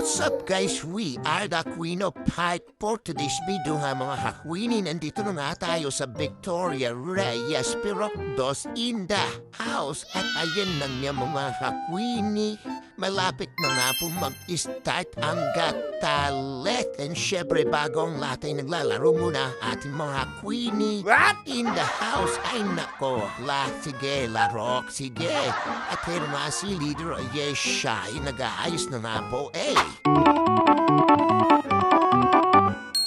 What's up guys? We are the Queen of Pipe. For today's video nga mga hakwini, nandito na nga tayo sa Victoria Reyes Pirocdos in the house. At ayan na nga mga hakwini, malapit na nga po mag-start ang gatalet. And syempre bago ang lahat ay naglalaro muna ating mga hakwini. What? In the house ay nako, sige larok, sige. At pero nga si leader ay siya ay nag-aayos na nga po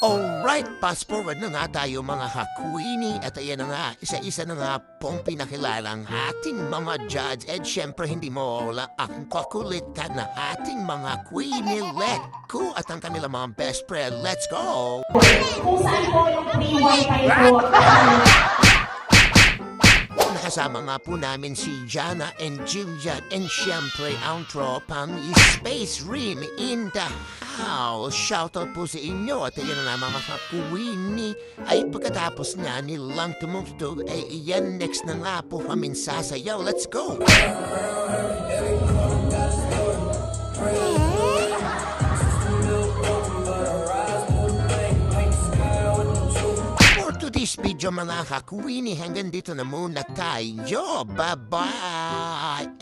Alright, fast forward na nga tayo mga hakwini. At ayan na nga, isa-isa na nga pong pinakilalang ating mga judge. At syempre hindi mo wala ang kakulitan na ating mga queenie. Let go! At ang kanilang mga best friend. Let's go! Kung saan po yung free wifi po. Nakasama nga po namin si Jana and Jillian and syempre ang tropang Space Rim in the house. Shoutout po sa inyo at ayan na mga kakuwini ay pagkatapos nga nilang tumugtog ay iyan next na nga po kami sasayaw. Let's go! This video mga kakuwini, hanggang dito na muna tayo. Bye-bye!